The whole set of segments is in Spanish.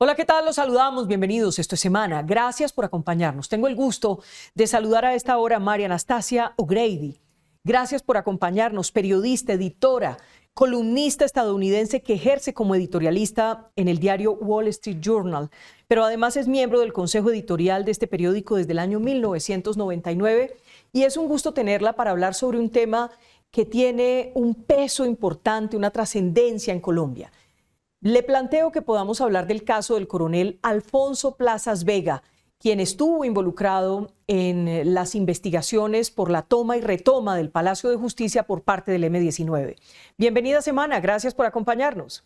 Hola, ¿qué tal? Los saludamos, bienvenidos. Esto es Semana. Gracias por acompañarnos. Tengo el gusto de saludar a esta hora a María Anastasia O'Grady. Gracias por acompañarnos, periodista, editora, columnista estadounidense que ejerce como editorialista en el diario Wall Street Journal, pero además es miembro del consejo editorial de este periódico desde el año 1999 y es un gusto tenerla para hablar sobre un tema que tiene un peso importante, una trascendencia en Colombia. Le planteo que podamos hablar del caso del coronel Alfonso Plazas Vega, quien estuvo involucrado en las investigaciones por la toma y retoma del Palacio de Justicia por parte del M-19. Bienvenida Semana, gracias por acompañarnos.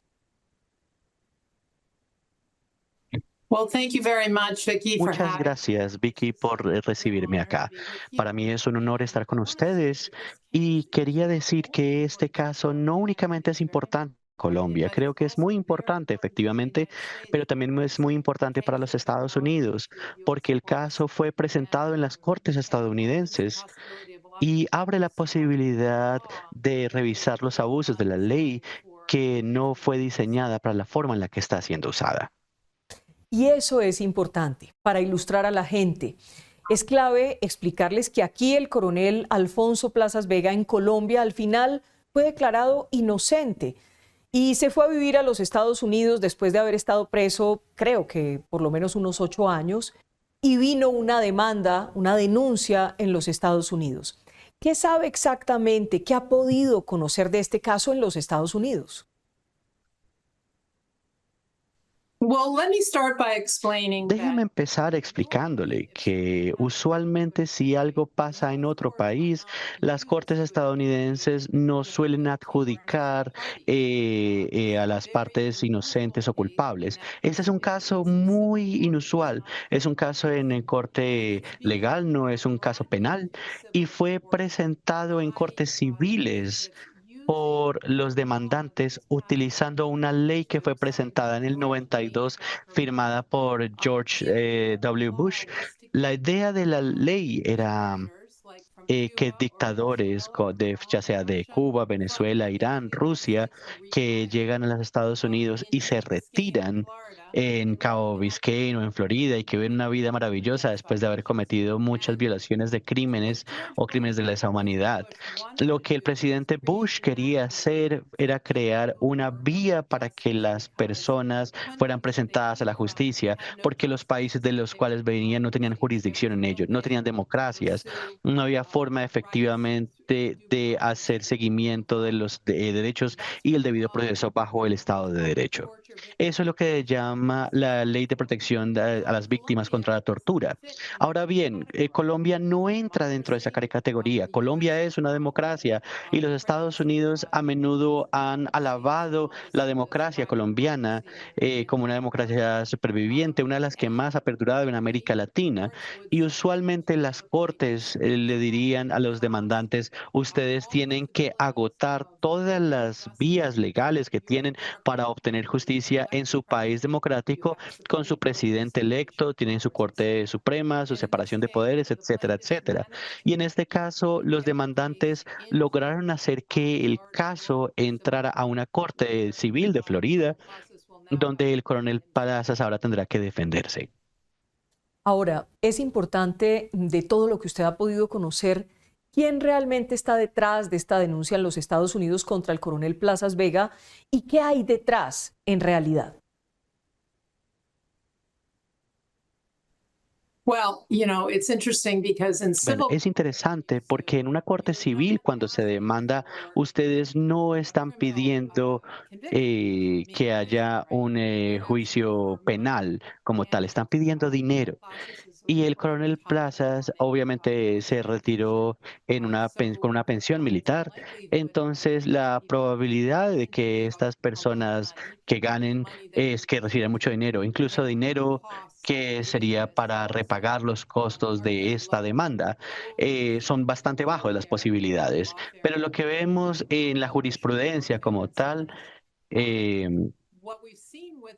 Muchas gracias, Vicky, por recibirme acá. Para mí es un honor estar con ustedes y quería decir que este caso no únicamente es importante para Colombia, creo que es muy importante efectivamente, pero también es muy importante para los Estados Unidos, porque el caso fue presentado en las cortes estadounidenses y abre la posibilidad de revisar los abusos de la ley que no fue diseñada para la forma en la que está siendo usada. Y eso es importante para ilustrar a la gente. Es clave explicarles que aquí el coronel Alfonso Plazas Vega en Colombia al final fue declarado inocente y se fue a vivir a los Estados Unidos después de haber estado preso, creo que por lo menos unos 8 años, y vino una demanda, una denuncia en los Estados Unidos. ¿Qué sabe exactamente? ¿Qué ha podido conocer de este caso en los Estados Unidos? Déjeme empezar explicándole que usualmente si algo pasa en otro país, las cortes estadounidenses no suelen adjudicar a las partes inocentes o culpables. Este es un caso muy inusual. Es un caso en el corte legal, no es un caso penal, y fue presentado en cortes civiles por los demandantes utilizando una ley que fue presentada en el 92, firmada por George W. Bush. La idea de la ley era que dictadores, ya sea de Cuba, Venezuela, Irán, Rusia, que llegan a los Estados Unidos y se retiran en Cabo Biscayne o en Florida y que viven una vida maravillosa después de haber cometido muchas violaciones de crímenes o crímenes de lesa humanidad. Lo que el presidente Bush quería hacer era crear una vía para que las personas fueran presentadas a la justicia, porque los países de los cuales venían no tenían jurisdicción en ellos, no tenían democracias, no había forma efectivamente de hacer seguimiento de los derechos y el debido proceso bajo el Estado de Derecho. Eso es lo que llama la Ley de Protección a las Víctimas contra la Tortura. Ahora bien, Colombia no entra dentro de esa categoría. Colombia es una democracia y los Estados Unidos a menudo han alabado la democracia colombiana como una democracia superviviente, una de las que más ha perdurado en América Latina. Y usualmente las cortes le dirían a los demandantes: ustedes tienen que agotar todas las vías legales que tienen para obtener justicia en su país democrático, con su presidente electo, tienen su Corte Suprema, su separación de poderes, etcétera, etcétera. Y en este caso, los demandantes lograron hacer que el caso entrara a una corte civil de Florida, donde el coronel Plazas ahora tendrá que defenderse. Ahora, es importante de todo lo que usted ha podido conocer, quién realmente está detrás de esta denuncia en los Estados Unidos contra el coronel Plazas Vega y qué hay detrás en realidad. Bueno, es interesante porque en una corte civil, cuando se demanda, ustedes no están pidiendo que haya un juicio penal como tal, están pidiendo dinero. Y el coronel Plazas obviamente se retiró con una pensión militar. Entonces, la probabilidad de que estas personas que ganen es que reciban mucho dinero, incluso dinero que sería para repagar los costos de esta demanda. Son bastante bajos las posibilidades. Pero lo que vemos en la jurisprudencia como tal, eh,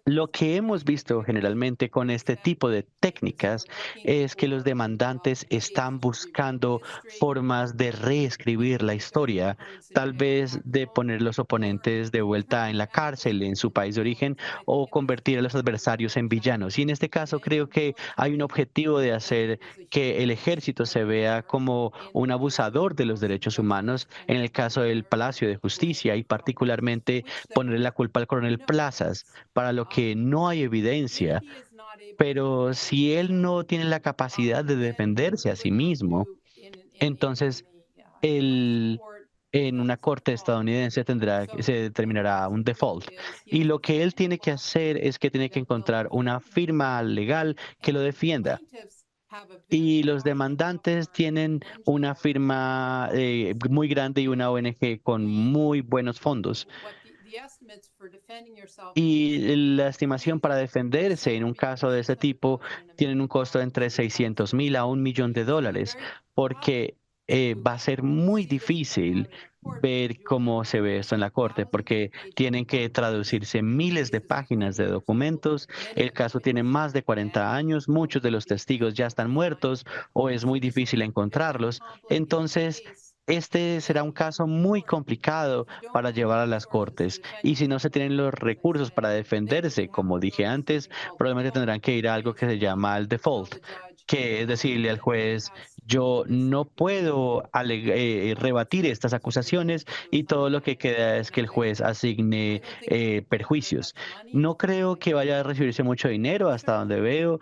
Lo que hemos visto generalmente con este tipo de técnicas es que los demandantes están buscando formas de reescribir la historia, tal vez de poner los oponentes de vuelta en la cárcel en su país de origen o convertir a los adversarios en villanos. Y en este caso creo que hay un objetivo de hacer que el ejército se vea como un abusador de los derechos humanos en el caso del Palacio de Justicia y particularmente ponerle la culpa al coronel Plazas para lo que no hay evidencia, pero si él no tiene la capacidad de defenderse a sí mismo, entonces él en una corte estadounidense se determinará un default. Y lo que él tiene que hacer es que tiene que encontrar una firma legal que lo defienda. Y los demandantes tienen una firma muy grande y una ONG con muy buenos fondos. Y la estimación para defenderse en un caso de ese tipo tienen un costo de entre 600,000 a $1,000,000, porque va a ser muy difícil ver cómo se ve esto en la corte, porque tienen que traducirse miles de páginas de documentos. El caso tiene más de 40 años, muchos de los testigos ya están muertos o es muy difícil encontrarlos. Entonces, este será un caso muy complicado para llevar a las cortes. Y si no se tienen los recursos para defenderse, como dije antes, probablemente tendrán que ir a algo que se llama el default, que es decirle al juez, yo no puedo rebatir estas acusaciones y todo lo que queda es que el juez asigne perjuicios. No creo que vaya a recibirse mucho dinero hasta donde veo,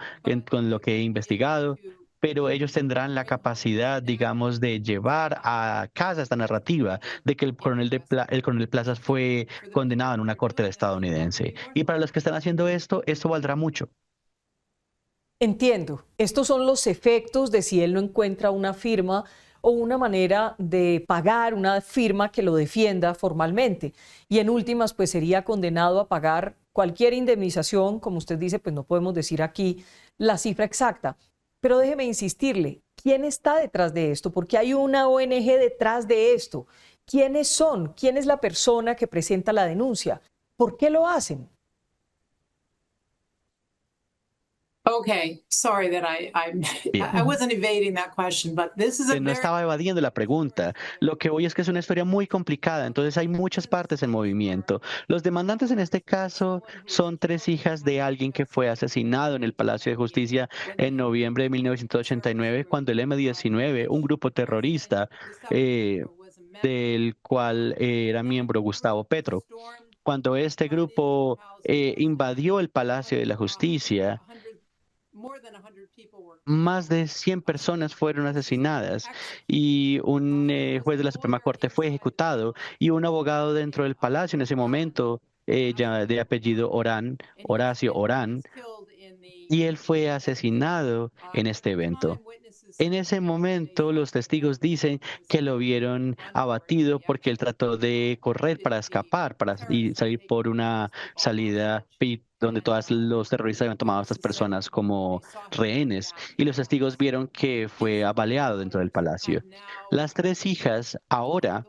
con lo que he investigado, pero ellos tendrán la capacidad, digamos, de llevar a casa esta narrativa de que el coronel Plazas fue condenado en una corte estadounidense. Y para los que están haciendo esto valdrá mucho. Entiendo. Estos son los efectos de si él no encuentra una firma o una manera de pagar una firma que lo defienda formalmente. Y en últimas, pues sería condenado a pagar cualquier indemnización, como usted dice, pues no podemos decir aquí la cifra exacta. Pero déjeme insistirle, ¿quién está detrás de esto? Porque hay una ONG detrás de esto. ¿Quiénes son? ¿Quién es la persona que presenta la denuncia? ¿Por qué lo hacen? Okay, sorry that I Bien. wasn't evading that question, but this is a No very estaba evadiendo la pregunta. Lo que voy es que es una historia muy complicada, entonces hay muchas partes en movimiento. Los demandantes en este caso son tres hijas de alguien que fue asesinado en el Palacio de Justicia en noviembre de 1989, cuando el M-19, un grupo terrorista del cual era miembro Gustavo Petro, cuando este grupo invadió el Palacio de la Justicia, más de 100 personas fueron asesinadas y un juez de la Suprema Corte fue ejecutado y un abogado dentro del palacio en ese momento, ya de apellido Orán, Horacio Orán, y él fue asesinado en este evento. En ese momento, los testigos dicen que lo vieron abatido porque él trató de correr para escapar, y salir por una salida donde todos los terroristas habían tomado a estas personas como rehenes. Y los testigos vieron que fue apaleado dentro del palacio. Las tres hijas ahora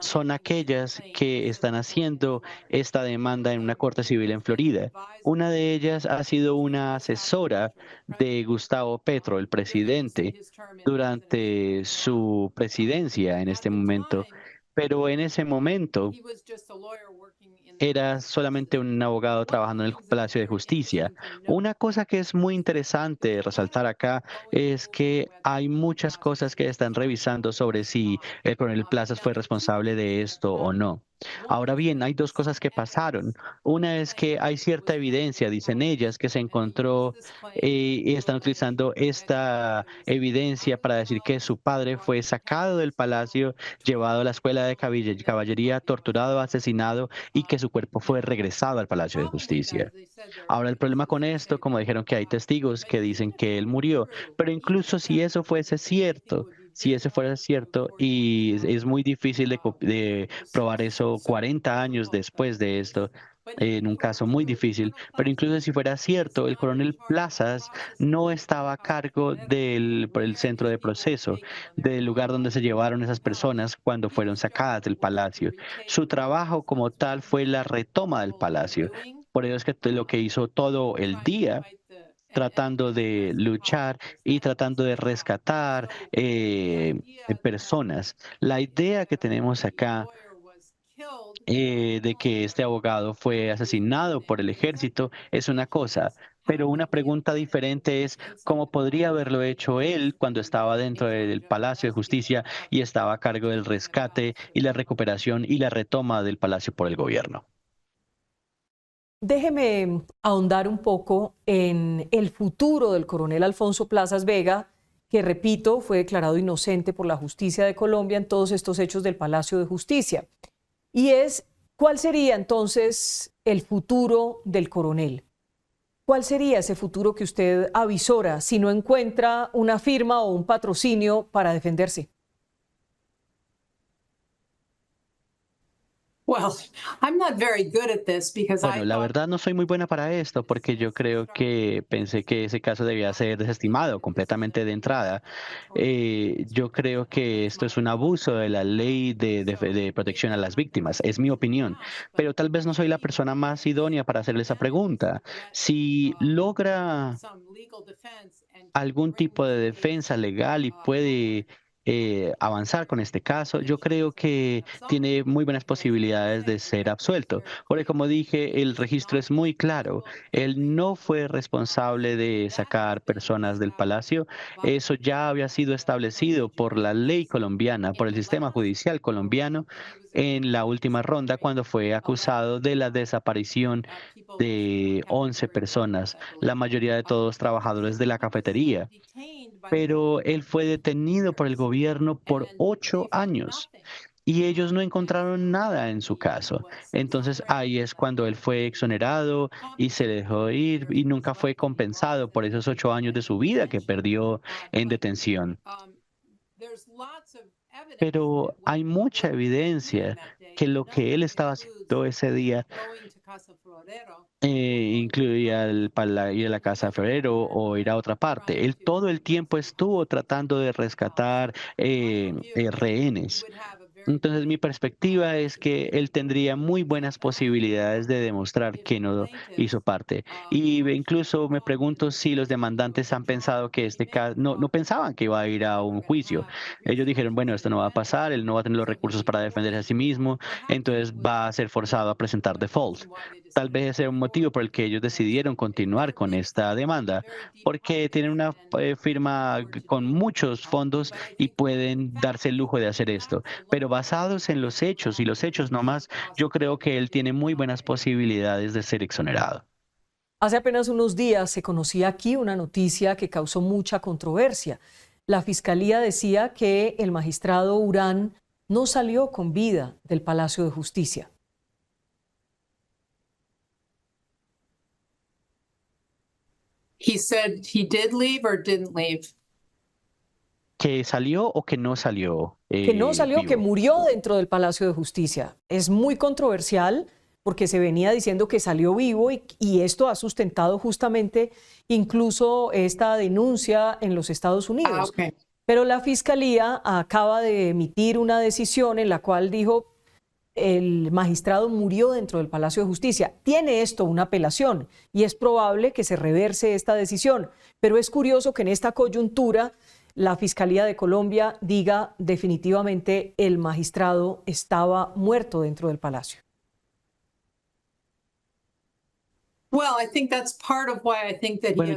son aquellas que están haciendo esta demanda en una corte civil en Florida. Una de ellas ha sido una asesora de Gustavo Petro, el presidente, durante su presidencia en este momento. Pero en ese momento era solamente un abogado trabajando en el Palacio de Justicia. Una cosa que es muy interesante resaltar acá es que hay muchas cosas que están revisando sobre si el coronel Plazas fue responsable de esto o no. Ahora bien, hay dos cosas que pasaron. Una es que hay cierta evidencia, dicen ellas, que se encontró y están utilizando esta evidencia para decir que su padre fue sacado del palacio, llevado a la escuela de caballería, torturado, asesinado y que su cuerpo fue regresado al Palacio de Justicia. Ahora, el problema con esto, como dijeron que hay testigos que dicen que él murió, pero incluso si eso fuese cierto, si eso fuera cierto, y es muy difícil de probar eso 40 años después de esto, en un caso muy difícil, pero incluso si fuera cierto, el coronel Plazas no estaba a cargo por el centro de proceso, del lugar donde se llevaron esas personas cuando fueron sacadas del palacio. Su trabajo como tal fue la retoma del palacio. Por eso es que lo que hizo todo el día tratando de luchar y tratando de rescatar personas. La idea que tenemos acá de que este abogado fue asesinado por el ejército es una cosa, pero una pregunta diferente es cómo podría haberlo hecho él cuando estaba dentro del Palacio de Justicia y estaba a cargo del rescate y la recuperación y la retoma del palacio por el gobierno. Déjeme ahondar un poco en el futuro del coronel Alfonso Plazas Vega, que, repito, fue declarado inocente por la justicia de Colombia en todos estos hechos del Palacio de Justicia. Y es, ¿cuál sería entonces el futuro del coronel? ¿Cuál sería ese futuro que usted avisora si no encuentra una firma o un patrocinio para defenderse? Well, I'm not very good at this because Bueno, la verdad no soy muy buena para esto porque yo creo que pensé que ese caso debía ser desestimado completamente de entrada. Yo creo que esto es un abuso de la ley de protección a las víctimas, es mi opinión, pero tal vez no soy la persona más idónea para hacerle esa pregunta. Si logra algún tipo de defensa legal y puede avanzar con este caso, yo creo que tiene muy buenas posibilidades de ser absuelto. Porque como dije, el registro es muy claro. Él no fue responsable de sacar personas del palacio. Eso ya había sido establecido por la ley colombiana, por el sistema judicial colombiano en la última ronda cuando fue acusado de la desaparición de 11 personas, la mayoría de todos trabajadores de la cafetería, pero él fue detenido por el gobierno por 8 años y ellos no encontraron nada en su caso. Entonces ahí es cuando él fue exonerado y se dejó ir y nunca fue compensado por esos 8 años de su vida que perdió en detención. Pero hay mucha evidencia que lo que él estaba haciendo ese día incluía ir a la casa de febrero o ir a otra parte. Él todo el tiempo estuvo tratando de rescatar rehenes. Entonces mi perspectiva es que él tendría muy buenas posibilidades de demostrar que no hizo parte. Y incluso me pregunto si los demandantes han pensado que este caso, no pensaban que iba a ir a un juicio. Ellos dijeron, bueno, esto no va a pasar, él no va a tener los recursos para defenderse a sí mismo, entonces va a ser forzado a presentar default. Tal vez ese es un motivo por el que ellos decidieron continuar con esta demanda, porque tienen una firma con muchos fondos y pueden darse el lujo de hacer esto. Pero basados en los hechos y los hechos nomás, yo creo que él tiene muy buenas posibilidades de ser exonerado. Hace apenas unos días se conocía aquí una noticia que causó mucha controversia. La fiscalía decía que el magistrado Urán no salió con vida del Palacio de Justicia. He said he did leave or didn't leave. ¿Que salió o que no salió? Que no salió, vivo? que murió dentro del Palacio de Justicia. Es muy controversial porque se venía diciendo que salió vivo y esto ha sustentado justamente incluso esta denuncia en los Estados Unidos. Okay. Pero la Fiscalía acaba de emitir una decisión en la cual dijo el magistrado murió dentro del Palacio de Justicia. Tiene esto una apelación y es probable que se reverse esta decisión, pero es curioso que en esta coyuntura la Fiscalía de Colombia diga definitivamente el magistrado estaba muerto dentro del palacio. Bueno,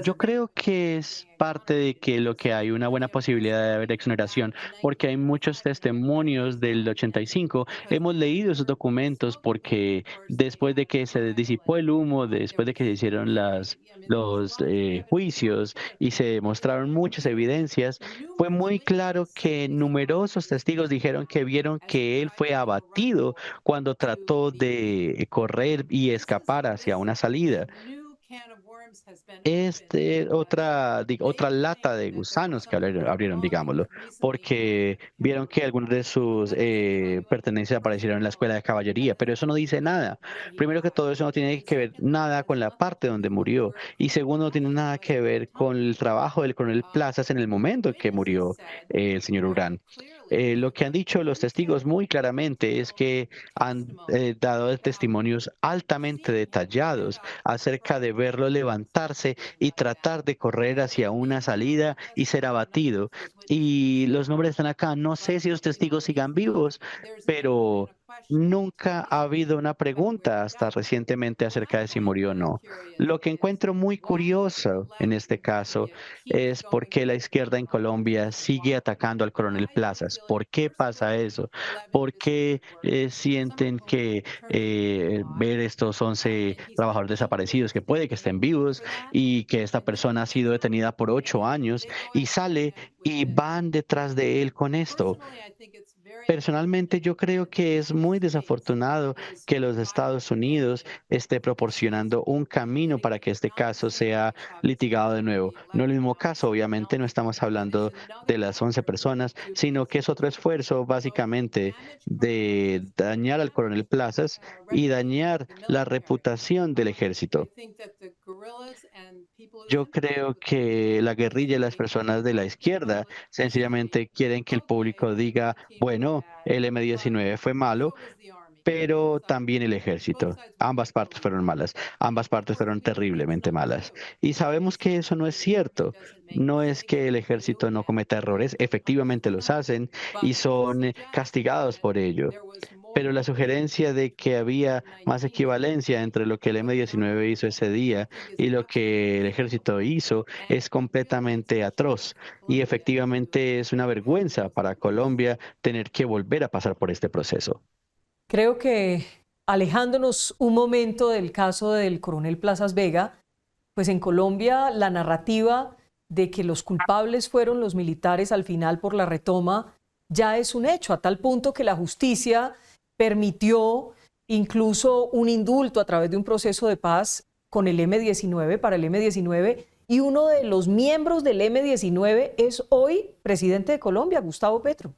yo creo que es parte de que lo que hay una buena posibilidad de haber exoneración, porque hay muchos testimonios del 85. Hemos leído esos documentos porque después de que se disipó el humo, después de que se hicieron los juicios y se demostraron muchas evidencias, fue muy claro que numerosos testigos dijeron que vieron que él fue abatido cuando trató de correr y escapar hacia una salida. Otra lata de gusanos que abrieron, digámoslo, porque vieron que algunos de sus pertenencias aparecieron en la escuela de caballería, pero eso no dice nada. Primero que todo, eso no tiene que ver nada con la parte donde murió, y segundo, no tiene nada que ver con el trabajo del coronel Plazas en el momento en que murió el señor Urán. Lo que han dicho los testigos muy claramente es que han dado testimonios altamente detallados acerca de verlo levantarse y tratar de correr hacia una salida y ser abatido. Y los nombres están acá. No sé si los testigos sigan vivos, pero nunca ha habido una pregunta hasta recientemente acerca de si murió o no. Lo que encuentro muy curioso en este caso es por qué la izquierda en Colombia sigue atacando al coronel Plazas. ¿Por qué pasa eso? ¿Por qué sienten que ver estos 11 trabajadores desaparecidos, que puede que estén vivos y que esta persona ha sido detenida por 8 años y sale y van detrás de él con esto? Personalmente, yo creo que es muy desafortunado que los Estados Unidos esté proporcionando un camino para que este caso sea litigado de nuevo. No el mismo caso, obviamente, no estamos hablando de las 11 personas, sino que es otro esfuerzo básicamente de dañar al coronel Plazas y dañar la reputación del ejército. Yo creo que la guerrilla y las personas de la izquierda sencillamente quieren que el público diga, bueno, el M-19 fue malo, pero también el ejército. Ambas partes fueron malas, ambas partes fueron terriblemente malas. Y sabemos que eso no es cierto. No es que el ejército no cometa errores, efectivamente los hacen y son castigados por ello. Pero la sugerencia de que había más equivalencia entre lo que el M-19 hizo ese día y lo que el ejército hizo es completamente atroz. Y efectivamente es una vergüenza para Colombia tener que volver a pasar por este proceso. Creo que alejándonos un momento del caso del coronel Plazas Vega, pues en Colombia la narrativa de que los culpables fueron los militares al final por la retoma ya es un hecho, a tal punto que la justicia permitió incluso un indulto a través de un proceso de paz con el M-19 para el M-19 y uno de los miembros del M-19 es hoy presidente de Colombia, Gustavo Petro.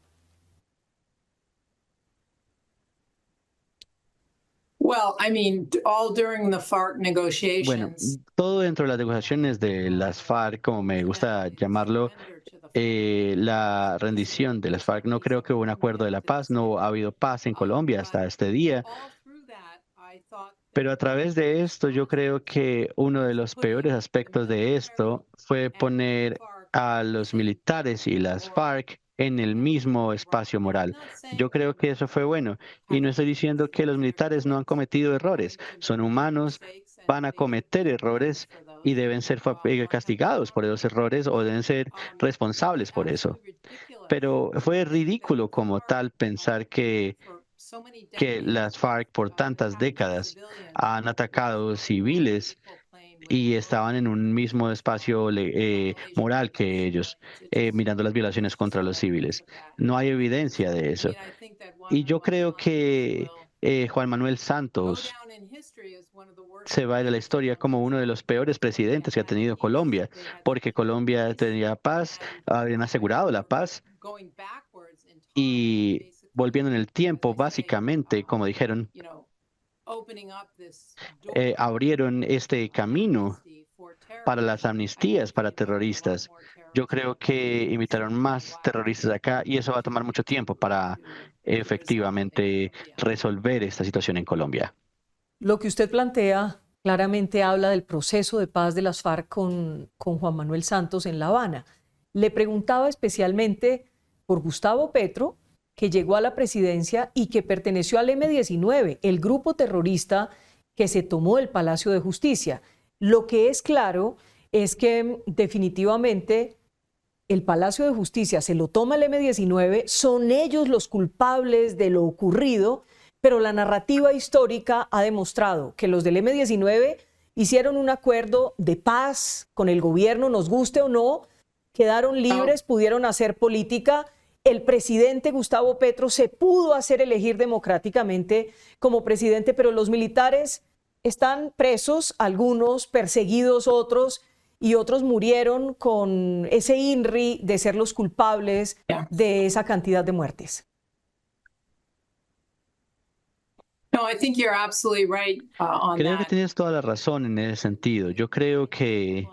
Bueno, todo dentro de las negociaciones de las FARC, como me gusta llamarlo, la rendición de las FARC, no creo que hubo un acuerdo de la paz, no ha habido paz en Colombia hasta este día. Pero a través de esto, yo creo que uno de los peores aspectos de esto fue poner a los militares y las FARC en el mismo espacio moral. Yo creo que eso fue bueno. Y no estoy diciendo que los militares no han cometido errores. Son humanos, van a cometer errores y deben ser castigados por esos errores o deben ser responsables por eso. Pero fue ridículo como tal pensar que las FARC por tantas décadas han atacado civiles y estaban en un mismo espacio moral que ellos, mirando las violaciones contra los civiles. No hay evidencia de eso. Y yo creo que Juan Manuel Santos se va a ir a la historia como uno de los peores presidentes que ha tenido Colombia, porque Colombia tenía paz, habían asegurado la paz y volviendo en el tiempo, básicamente, como dijeron, abrieron este camino para las amnistías para terroristas. Yo creo que invitaron más terroristas acá y eso va a tomar mucho tiempo para efectivamente resolver esta situación en Colombia. Lo que usted plantea claramente habla del proceso de paz de las FARC con Juan Manuel Santos en La Habana. Le preguntaba especialmente por Gustavo Petro, que llegó a la presidencia y que perteneció al M-19, el grupo terrorista que se tomó el Palacio de Justicia. Lo que es claro es que definitivamente el Palacio de Justicia se lo toma el M-19, son ellos los culpables de lo ocurrido, pero la narrativa histórica ha demostrado que los del M-19 hicieron un acuerdo de paz con el gobierno, nos guste o no, quedaron libres, pudieron hacer política. El presidente Gustavo Petro se pudo hacer elegir democráticamente como presidente, pero los militares están presos, algunos perseguidos, otros, y otros murieron con ese INRI de ser los culpables de esa cantidad de muertes. Creo que tienes toda la razón en ese sentido. Yo creo que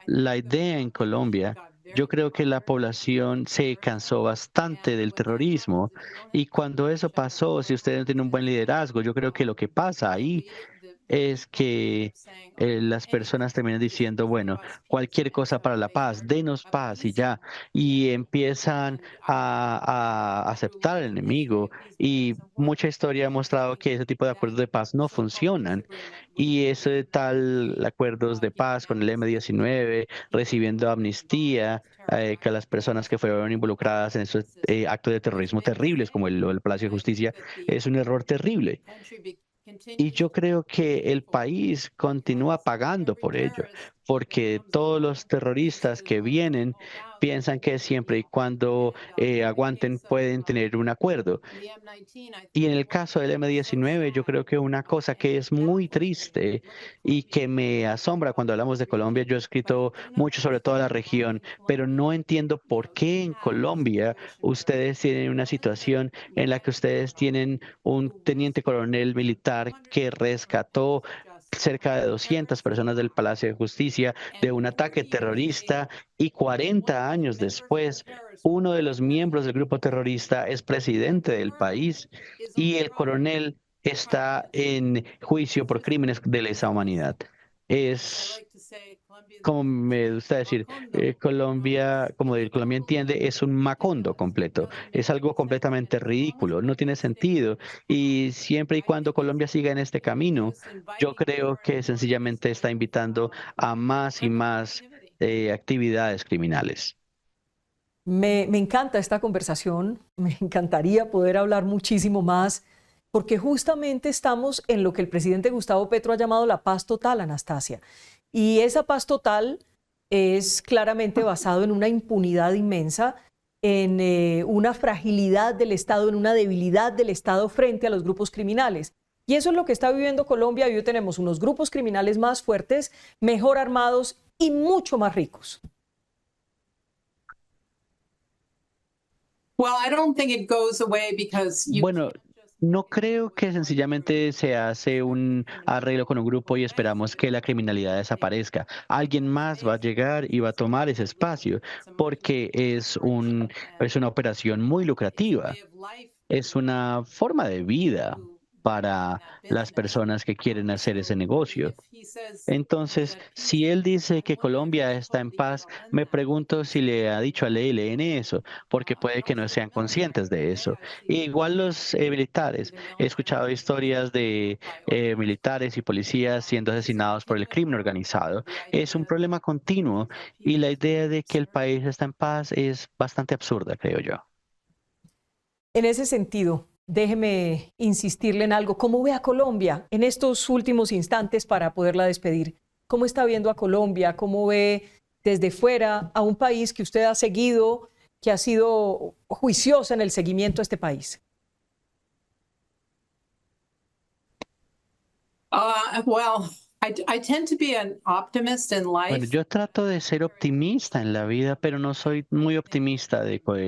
la idea en Colombia Yo creo que la población se cansó bastante del terrorismo y cuando eso pasó, si usted no tiene un buen liderazgo, yo creo que lo que pasa ahí es que las personas terminan diciendo, bueno, cualquier cosa para la paz, denos paz y ya, y empiezan a aceptar al enemigo. Y mucha historia ha mostrado que ese tipo de acuerdos de paz no funcionan. Y ese tal acuerdos de paz con el M-19, recibiendo amnistía, que a las personas que fueron involucradas en esos actos de terrorismo terribles, como el Palacio de Justicia, es un error terrible. Y yo creo que el país continúa pagando por ello, porque todos los terroristas que vienen piensan que siempre y cuando aguanten pueden tener un acuerdo. Y en el caso del M-19, yo creo que una cosa que es muy triste y que me asombra cuando hablamos de Colombia, yo he escrito mucho sobre toda la región, pero no entiendo por qué en Colombia ustedes tienen una situación en la que ustedes tienen un teniente coronel militar que rescató cerca de 200 personas del Palacio de Justicia de un ataque terrorista y 40 años después, uno de los miembros del grupo terrorista es presidente del país y el coronel está en juicio por crímenes de lesa humanidad. Es, como me gusta decir, Colombia, como Colombia entiende, es un macondo completo. Es algo completamente ridículo, no tiene sentido. Y siempre y cuando Colombia siga en este camino, yo creo que sencillamente está invitando a más y más actividades criminales. Me encanta esta conversación, me encantaría poder hablar muchísimo más, porque justamente estamos en lo que el presidente Gustavo Petro ha llamado la paz total, Anastasia. Y esa paz total es claramente basado en una impunidad inmensa, en una fragilidad del Estado, en una debilidad del Estado frente a los grupos criminales. Y eso es lo que está viviendo Colombia. Y hoy tenemos unos grupos criminales más fuertes, mejor armados y mucho más ricos. Bueno, no creo que sencillamente se hace un arreglo con un grupo y esperamos que la criminalidad desaparezca. Alguien más va a llegar y va a tomar ese espacio porque es una operación muy lucrativa. Es una forma de vida para las personas que quieren hacer ese negocio. Entonces, si él dice que Colombia está en paz, me pregunto si le ha dicho al ELN eso, porque puede que no sean conscientes de eso. Igual los militares, he escuchado historias de militares y policías siendo asesinados por el crimen organizado. Es un problema continuo y la idea de que el país está en paz es bastante absurda, creo yo. En ese sentido, déjeme insistirle en algo. ¿Cómo ve a Colombia en estos últimos instantes para poderla despedir? ¿Cómo está viendo a Colombia? ¿Cómo ve desde fuera a un país que usted ha seguido, que ha sido juiciosa en el seguimiento a este país? Bueno, yo trato de ser optimista en la vida, pero no soy muy optimista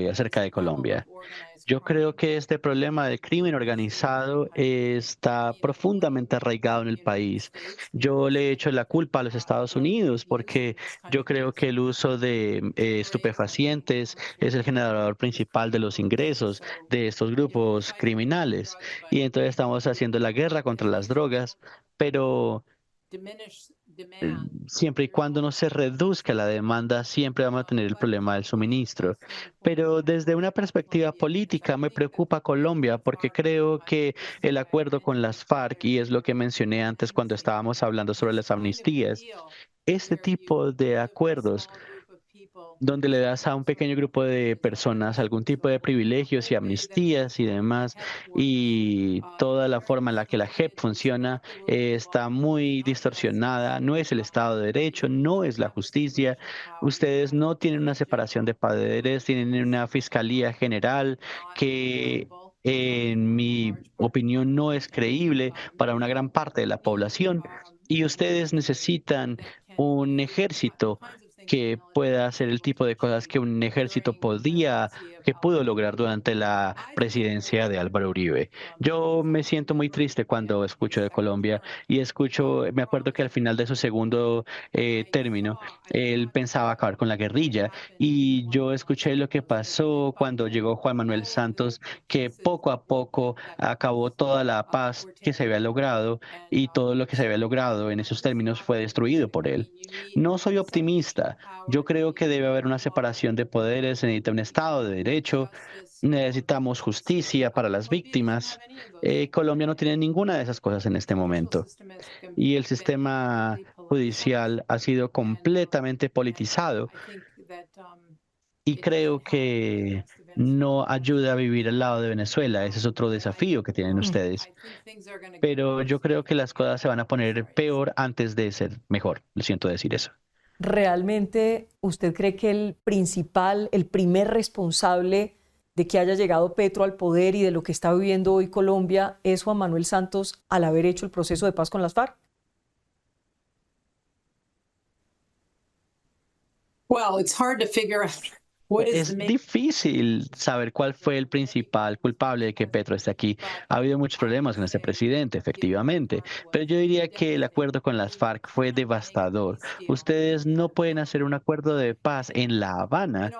acerca de Colombia. Yo creo que este problema del crimen organizado está profundamente arraigado en el país. Yo le echo la culpa a los Estados Unidos porque yo creo que el uso de estupefacientes es el generador principal de los ingresos de estos grupos criminales. Y entonces estamos haciendo la guerra contra las drogas, pero siempre y cuando no se reduzca la demanda, siempre vamos a tener el problema del suministro. Pero desde una perspectiva política me preocupa Colombia porque creo que el acuerdo con las FARC, y es lo que mencioné antes cuando estábamos hablando sobre las amnistías, este tipo de acuerdos donde le das a un pequeño grupo de personas algún tipo de privilegios y amnistías y demás, y toda la forma en la que la JEP funciona está muy distorsionada, no es el Estado de Derecho, no es la justicia, ustedes no tienen una separación de poderes, tienen una fiscalía general que en mi opinión no es creíble para una gran parte de la población, y ustedes necesitan un ejército que pueda hacer el tipo de cosas que un ejército que pudo lograr durante la presidencia de Álvaro Uribe. Yo me siento muy triste cuando escucho de Colombia y me acuerdo que al final de su segundo término, él pensaba acabar con la guerrilla y yo escuché lo que pasó cuando llegó Juan Manuel Santos, que poco a poco acabó toda la paz que se había logrado y todo lo que se había logrado en esos términos fue destruido por él. No soy optimista. Yo creo que debe haber una separación de poderes, se necesita un Estado de Derecho, necesitamos justicia para las víctimas. Colombia no tiene ninguna de esas cosas en este momento y el sistema judicial ha sido completamente politizado y creo que no ayuda a vivir al lado de Venezuela. Ese es otro desafío que tienen Mm. ustedes. Pero yo creo que las cosas se van a poner peor antes de ser mejor. Lo siento decir eso. ¿Realmente usted cree que el principal, el primer responsable de que haya llegado Petro al poder y de lo que está viviendo hoy Colombia es Juan Manuel Santos al haber hecho el proceso de paz con las FARC? Well, it's hard to figure out what is the Es main difícil saber cuál fue el principal culpable de que Petro esté aquí. Ha habido muchos problemas con este presidente, efectivamente, pero yo diría que el acuerdo con las FARC fue devastador. Ustedes no pueden hacer un acuerdo de paz en La Habana.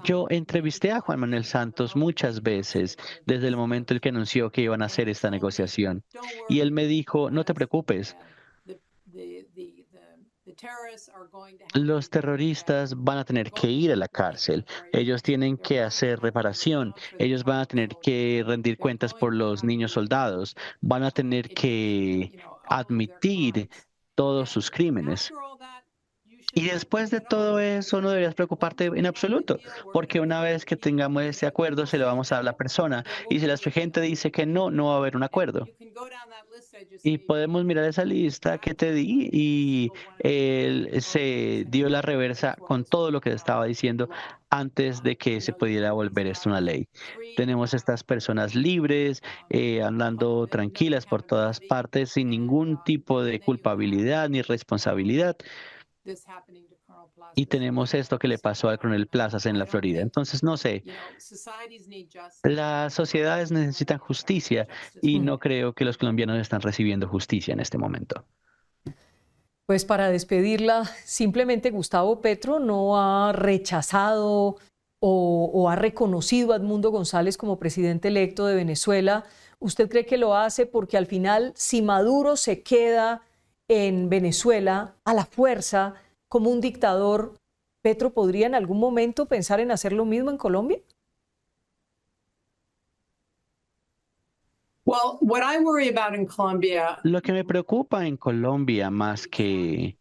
Yo entrevisté a Juan Manuel Santos muchas veces desde el momento en que anunció que iban a hacer esta negociación. Y él me dijo, no te preocupes, los terroristas van a tener que ir a la cárcel, ellos tienen que hacer reparación, ellos van a tener que rendir cuentas por los niños soldados, van a tener que admitir todos sus crímenes. Y después de todo eso no deberías preocuparte en absoluto, porque una vez que tengamos ese acuerdo se lo vamos a dar a la persona. Y si la gente dice que no, no va a haber un acuerdo. Y podemos mirar esa lista que te di y él se dio la reversa con todo lo que estaba diciendo antes de que se pudiera volver esto una ley. Tenemos estas personas libres, andando tranquilas por todas partes, sin ningún tipo de culpabilidad ni responsabilidad. Y tenemos esto que le pasó al coronel Plazas en la Florida. Entonces, no sé, las sociedades necesitan justicia y Mm. no creo que los colombianos están recibiendo justicia en este momento. Pues para despedirla, simplemente Gustavo Petro no ha rechazado o ha reconocido a Edmundo González como presidente electo de Venezuela. ¿Usted cree que lo hace porque al final, si Maduro se queda en Venezuela a la fuerza como un dictador, Petro podría en algún momento pensar en hacer lo mismo en Colombia? Well, what I worry about in Colombia, Lo que me preocupa en Colombia más que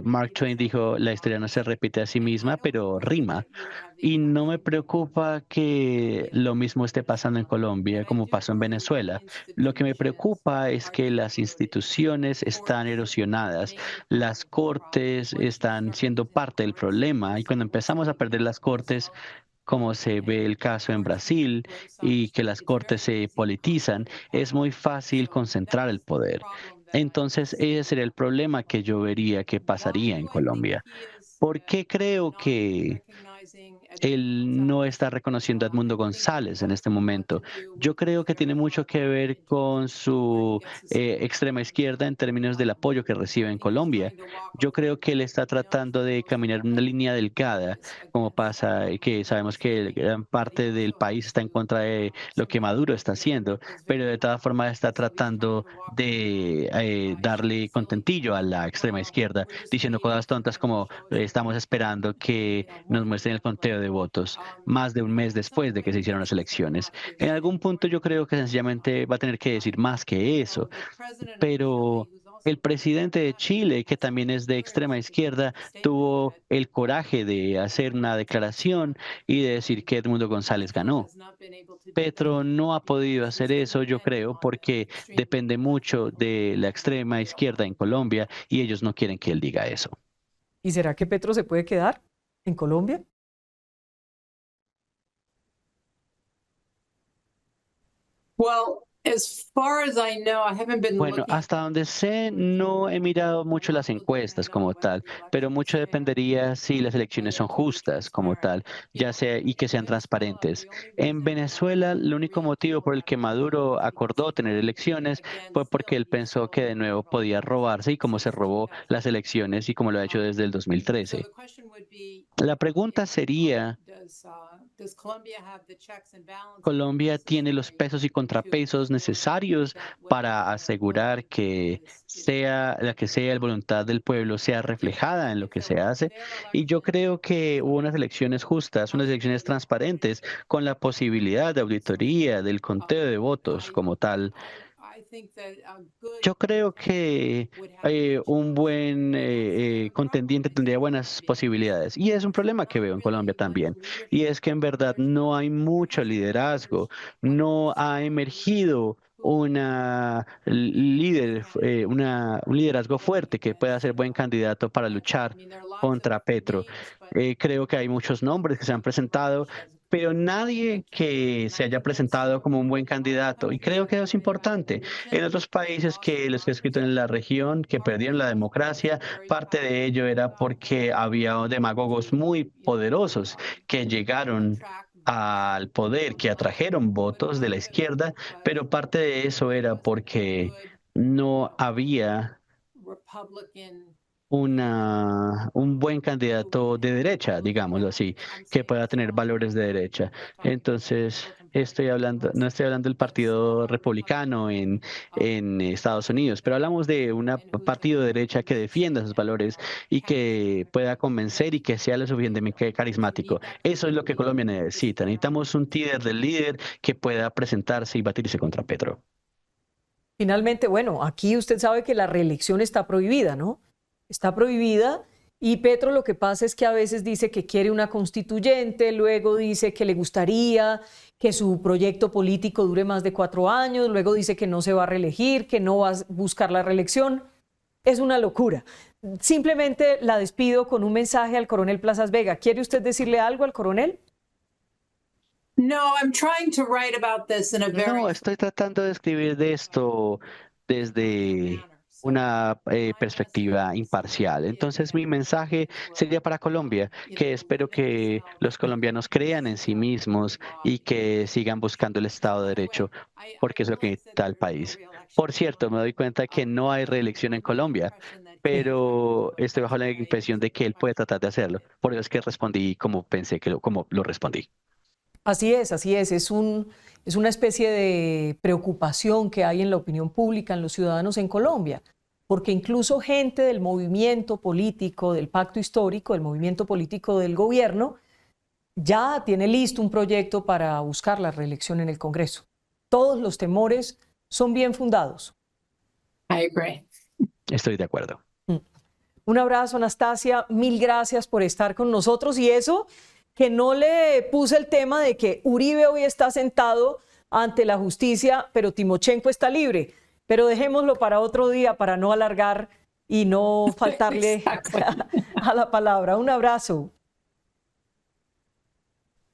Mark Twain dijo, la historia no se repite a sí misma, pero rima. Y no me preocupa que lo mismo esté pasando en Colombia como pasó en Venezuela. Lo que me preocupa es que las instituciones están erosionadas, las cortes están siendo parte del problema y cuando empezamos a perder las cortes, como se ve el caso en Brasil y que las cortes se politizan, es muy fácil concentrar el poder. Entonces, ese sería el problema que yo vería que pasaría en Colombia. ¿Por qué creo que él no está reconociendo a Edmundo González en este momento? Yo creo que tiene mucho que ver con su extrema izquierda en términos del apoyo que recibe en Colombia. Yo creo que él está tratando de caminar una línea delgada, como pasa que sabemos que gran parte del país está en contra de lo que Maduro está haciendo, pero de todas formas está tratando de darle contentillo a la extrema izquierda, diciendo cosas tontas como estamos esperando que nos muestren el conteo de votos más de un mes después de que se hicieron las elecciones. En algún punto yo creo que sencillamente va a tener que decir más que eso, pero el presidente de Chile, que también es de extrema izquierda, tuvo el coraje de hacer una declaración y de decir que Edmundo González ganó. Petro no ha podido hacer eso, yo creo, porque depende mucho de la extrema izquierda en Colombia y ellos no quieren que él diga eso. ¿Y será que Petro se puede quedar en Colombia? well, As far as I know, I haven't been Bueno, looking. hasta donde sé, no he mirado mucho las encuestas como tal, pero mucho dependería si las elecciones son justas como tal, ya sea y que sean transparentes. En Venezuela, el único motivo por el que Maduro acordó tener elecciones fue porque él pensó que de nuevo podía robarse y como se robó las elecciones y como lo ha hecho desde el 2013. La pregunta sería, ¿Colombia tiene los pesos y contrapesos necesarios para asegurar que sea la que sea la voluntad del pueblo sea reflejada en lo que se hace? Y yo creo que hubo unas elecciones justas, unas elecciones transparentes, con la posibilidad de auditoría del conteo de votos como tal. Yo creo que un buen contendiente tendría buenas posibilidades. Y es un problema que veo en Colombia también. Y es que en verdad no hay mucho liderazgo, no ha emergido un liderazgo fuerte que pueda ser buen candidato para luchar contra Petro. Creo que hay muchos nombres que se han presentado, pero nadie que se haya presentado como un buen candidato. Y creo que eso es importante. En otros países que los que he escrito en la región que perdieron la democracia, parte de ello era porque había demagogos muy poderosos que llegaron al poder, que atrajeron votos de la izquierda, pero parte de eso era porque no había un buen candidato de derecha, digámoslo así, que pueda tener valores de derecha. Entonces, no estoy hablando del Partido Republicano en Estados Unidos, pero hablamos de un partido de derecha que defienda esos valores y que pueda convencer y que sea lo suficientemente carismático. Eso es lo que Colombia necesita. Necesitamos un líder del líder que pueda presentarse y batirse contra Petro. Finalmente, bueno, aquí usted sabe que la reelección está prohibida, ¿no? Está prohibida y Petro lo que pasa es que a veces dice que quiere una constituyente, luego dice que le gustaría que su proyecto político dure más de 4 años, luego dice que no se va a reelegir, que no va a buscar la reelección. Es una locura. Simplemente la despido con un mensaje al coronel Plazas Vega. ¿Quiere usted decirle algo al coronel? No, I'm trying to write about this in a No, very estoy tratando de escribir de esto desde una perspectiva imparcial. Entonces, mi mensaje sería para Colombia, que espero que los colombianos crean en sí mismos y que sigan buscando el Estado de Derecho, porque es lo que necesita el país. Por cierto, me doy cuenta que no hay reelección en Colombia, Sí. pero estoy bajo la impresión de que él puede tratar de hacerlo. Por eso es que respondí como pensé como lo respondí. Así es, así es. Es una especie de preocupación que hay en la opinión pública, en los ciudadanos en Colombia, porque incluso gente del movimiento político, del pacto histórico, del movimiento político del gobierno, ya tiene listo un proyecto para buscar la reelección en el Congreso. Todos los temores son bien fundados. I agree. Estoy de acuerdo. Un abrazo, Anastasia. Mil gracias por estar con nosotros. Y eso, que no le puse el tema de que Uribe hoy está sentado ante la justicia, pero Timochenko está libre. Pero dejémoslo para otro día para no alargar y no faltarle a la palabra. Un abrazo.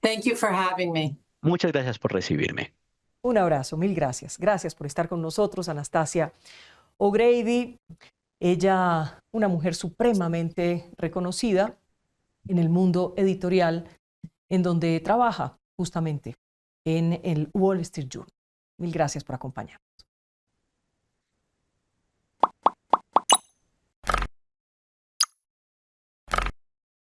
Thank you for having me. Muchas gracias por recibirme. Un abrazo, mil gracias. Gracias por estar con nosotros, Anastasia O'Grady. Ella, una mujer supremamente reconocida en el mundo editorial, en donde trabaja justamente en el Wall Street Journal. Mil gracias por acompañarnos.